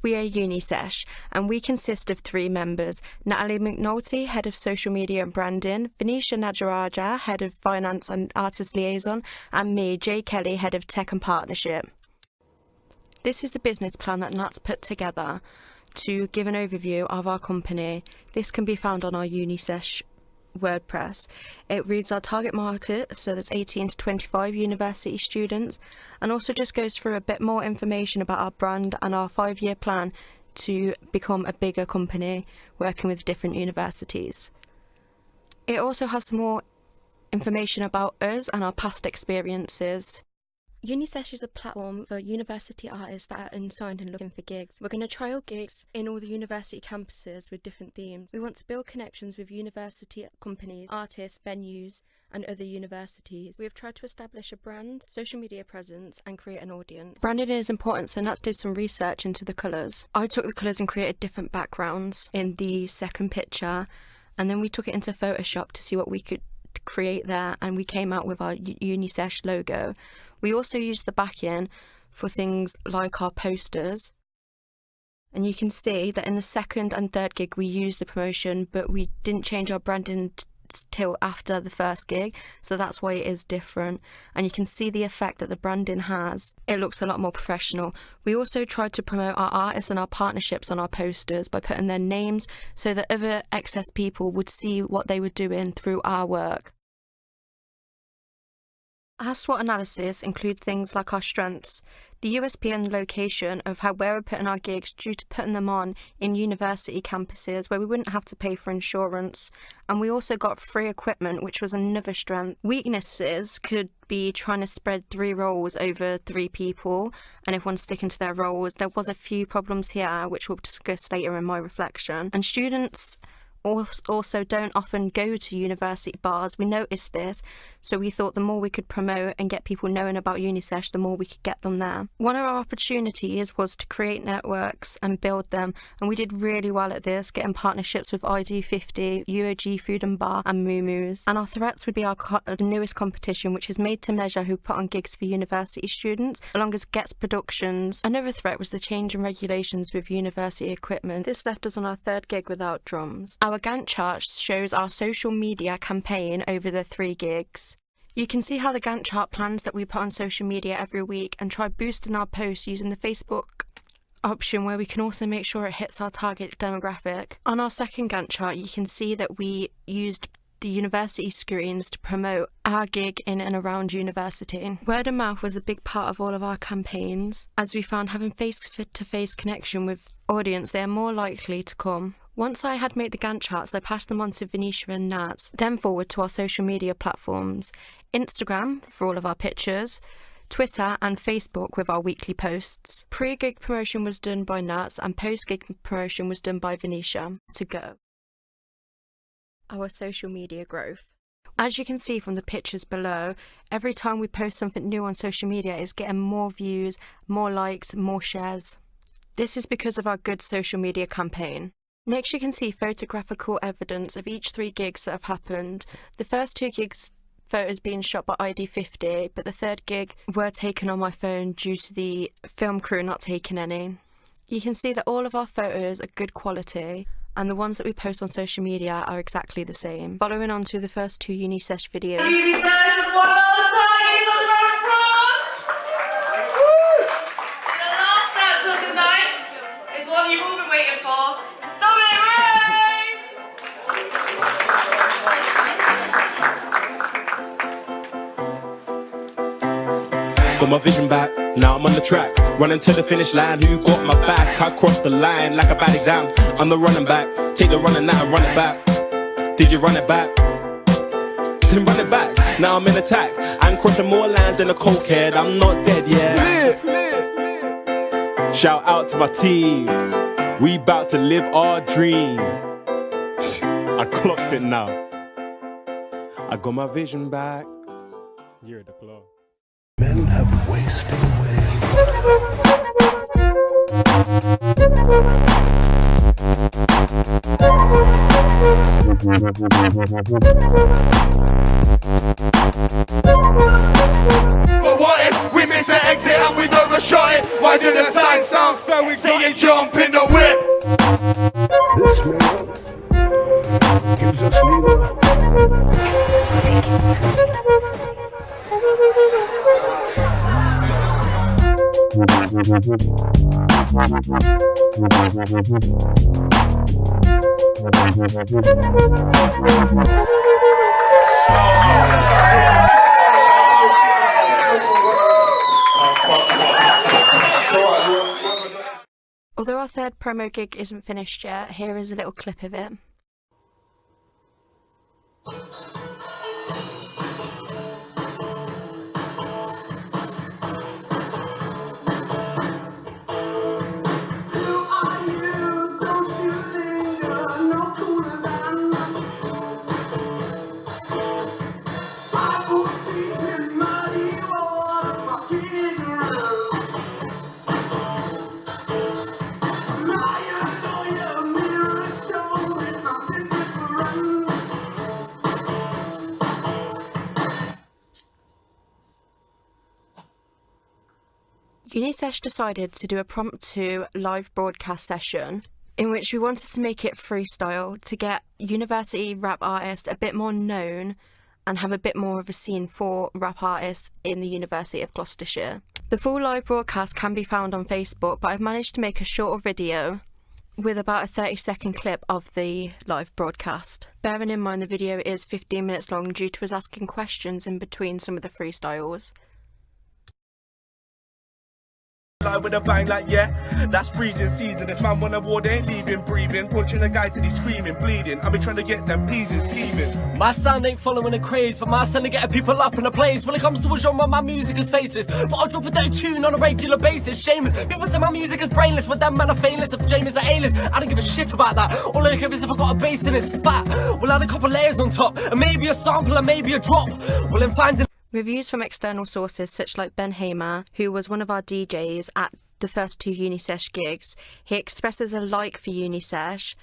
We are UniSesh, and we consist of 3 members: Natalie McNulty, Head of Social Media and Branding, Venetia Najaraja, Head of Finance and Artist Liaison, and me, Jay Kelly, Head of Tech and Partnership. This is the business plan that Nat's put together to give an overview of our company. This can be found on our UniSesh WordPress. It reads our target market, so there's 18 to 25 university students, and also just goes through a bit more information about our brand and our 5-year plan to become a bigger company working with different universities. It also has some more information about us and our past experiences. UniSesh is a platform for university artists that are unsigned and looking for gigs. We're going to trial gigs in all the university campuses with different themes. We want to build connections with university companies, artists, venues, and other universities. We have tried to establish a brand, social media presence, and create an audience. Branding is important, so Nats did some research into the colours. I took the colours and created different backgrounds in the second picture, and then we took it into Photoshop to see what we could create there, and we came out with our UniSesh logo. We also used the backing for things like our posters, and you can see that in the second and third gig we used the promotion, but we didn't change our branding till after the first gig, so that's why it is different, and you can see the effect that the branding has. It looks a lot more professional. We also tried to promote our artists and our partnerships on our posters by putting their names so that other excess people would see what they were doing through our work. Our SWOT analysis include things like our strengths, the USP and the location of where we're putting our gigs due to putting them on in university campuses where we wouldn't have to pay for insurance, and we also got free equipment, which was another strength. Weaknesses could be trying to spread 3 roles over 3 people and everyone sticking to their roles. There was a few problems here which we'll discuss later in my reflection. And students also don't often go to university bars. We noticed this, so we thought the more we could promote and get people knowing about UniSesh, the more we could get them there. One of our opportunities was to create networks and build them, and we did really well at this, getting partnerships with ID50, UOG Food and Bar, and Moo-Moos. And our threats would be our newest competition, which is Made to Measure, who put on gigs for university students, along as Gets Productions. Another threat was the change in regulations with university equipment. This left us on our 3rd gig without drums. Our Gantt chart shows our social media campaign over the 3 gigs. You can see how the Gantt chart plans that we put on social media every week and try boosting our posts using the Facebook option, where we can also make sure it hits our target demographic. On our second Gantt chart, you can see that we used the university screens to promote our gig in and around university. Word of mouth was a big part of all of our campaigns, as we found having face-to-face connection with audience, they are more likely to come. Once I had made the Gantt charts, I passed them on to Venetia and Nats, then forward to our social media platforms: Instagram for all of our pictures, Twitter and Facebook with our weekly posts. Pre-gig promotion was done by Nats and post-gig promotion was done by Venetia. To go. Our social media growth. As you can see from the pictures below, every time we post something new on social media, it's getting more views, more likes, more shares. This is because of our good social media campaign. Next, you can see photographical evidence of each 3 gigs that have happened. The first 2 gigs photos being shot by ID50, but the 3rd gig were taken on my phone due to the film crew not taking any. You can see that all of our photos are good quality, and the ones that we post on social media are exactly the same. Following on to the first 2 UniSesh videos. UniSesh with one last time, give us a round of applause. The last answer of the night is one you've all been waiting for. It's Dominic Rose! Got my vision back, now I'm on the track. Running to the finish line, who got my back? I crossed the line like a bad exam. I'm the running back, take the running now and run it back. Did you run it back? Then run it back, now I'm in attack. I'm crossing more lines than a cokehead, I'm not dead yet. Shout out to my team, we bout to live our dream. I clocked it now, I got my vision back. You're the clock. Men have wasted away. But what if we miss the exit and we've overshot it? Why do the signs sound so we saying jump in the whip. This man gives us Although our third promo gig isn't finished yet, here is a little clip of it. Unisesh decided to do a Promptu live broadcast session in which we wanted to make it freestyle to get university rap artists a bit more known and have a bit more of a scene for rap artists in the University of Gloucestershire. The full live broadcast can be found on Facebook, but I've managed to make a shorter video with about a 30-second clip of the live broadcast. Bearing in mind the video is 15 minutes long due to us asking questions in between some of the freestyles. With a bang like yeah, that's freezing season. If man wanna war, they ain't leaving, breathing. Punching a guy till he's screaming, bleeding. I be trying to get them peas and steaming. My sound ain't following a craze, but my sound ain't getting people up in a place. When it comes to a genre, my music is faceless, but I'll drop a dirty tune on a regular basis. Shameless, people say my music is brainless, but them man are famous. If James are A-list, I don't give a shit about that. All I care is if I got a bass and it's fat. We'll add a couple layers on top, and maybe a sample and maybe a drop. Well, then finding Reviews from external sources such like Ben Hamer, who was one of our DJs at the first two Unisesh gigs, he expresses a like for Unisesh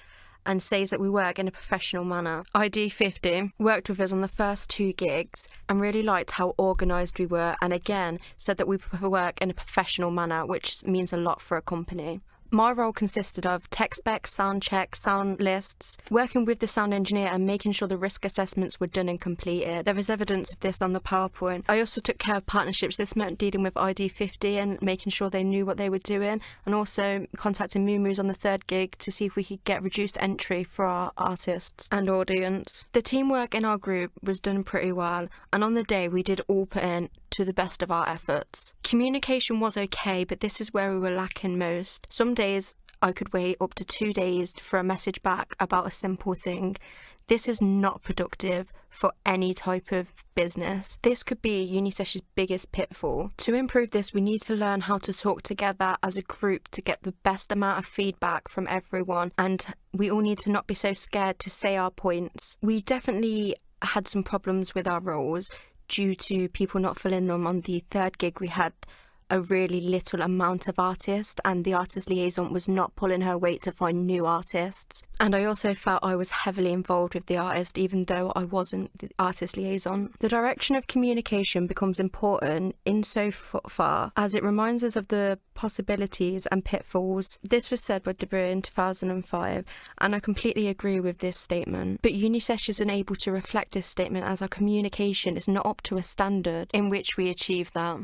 and says that we work in a professional manner. ID50 worked with us on the first two gigs and really liked how organised we were, and again said that we work in a professional manner, which means a lot for a company. My role consisted of tech specs, sound checks, sound lists, working with the sound engineer and making sure the risk assessments were done and completed. There is evidence of this on the PowerPoint. I also took care of partnerships. This meant dealing with ID50 and making sure they knew what they were doing, and also contacting Moo on the third gig to see if we could get reduced entry for our artists and audience. The teamwork in our group was done pretty well, and on the day we did all put in to the best of our efforts. Communication was okay, but this is where we were lacking most. Some days I could wait up to 2 days for a message back about a simple thing. This is not productive for any type of business. This could be Unisesh's biggest pitfall. To improve this, we need to learn how to talk together as a group to get the best amount of feedback from everyone, and we all need to not be so scared to say our points. We definitely had some problems with our roles due to people not filling them. On the third gig we had a really little amount of artists, and the artist liaison was not pulling her weight to find new artists. And I also felt I was heavily involved with the artist even though I wasn't the artist liaison. The direction of communication becomes important insofar as it reminds us of the possibilities and pitfalls. This was said by Debra in 2005, and I completely agree with this statement. But Unisesh isn't able to reflect this statement as our communication is not up to a standard in which we achieve that.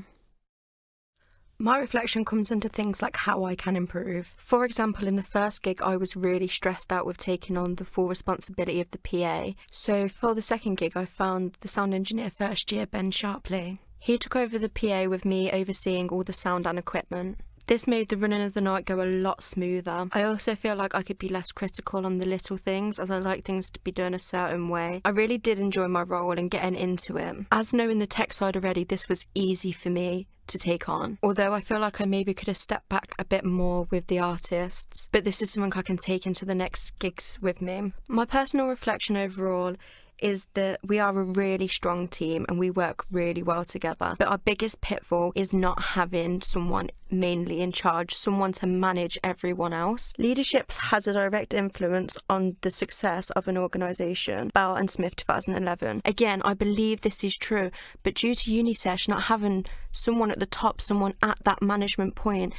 My reflection comes into things like how I can improve. For example, in the first gig I was really stressed out with taking on the full responsibility of the PA. So for the second gig I found the sound engineer first year, Ben Sharpley. He took over the PA with me overseeing all the sound and equipment. This made the running of the night go a lot smoother. I also feel like I could be less critical on the little things, as I like things to be done a certain way. I really did enjoy my role and getting into it. As knowing the tech side already, this was easy for me to take on. Although I feel like I maybe could have stepped back a bit more with the artists, but this is something I can take into the next gigs with me. My personal reflection overall is that we are a really strong team and we work really well together. But our biggest pitfall is not having someone mainly in charge, someone to manage everyone else. Leadership has a direct influence on the success of an organisation. Bell and Smith 2011. Again, I believe this is true, but due to Unisesh not having someone at the top, someone at that management point,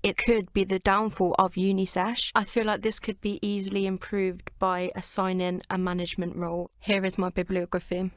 it could be the downfall of UniSesh. I feel like this could be easily improved by assigning a management role. Here is my bibliography.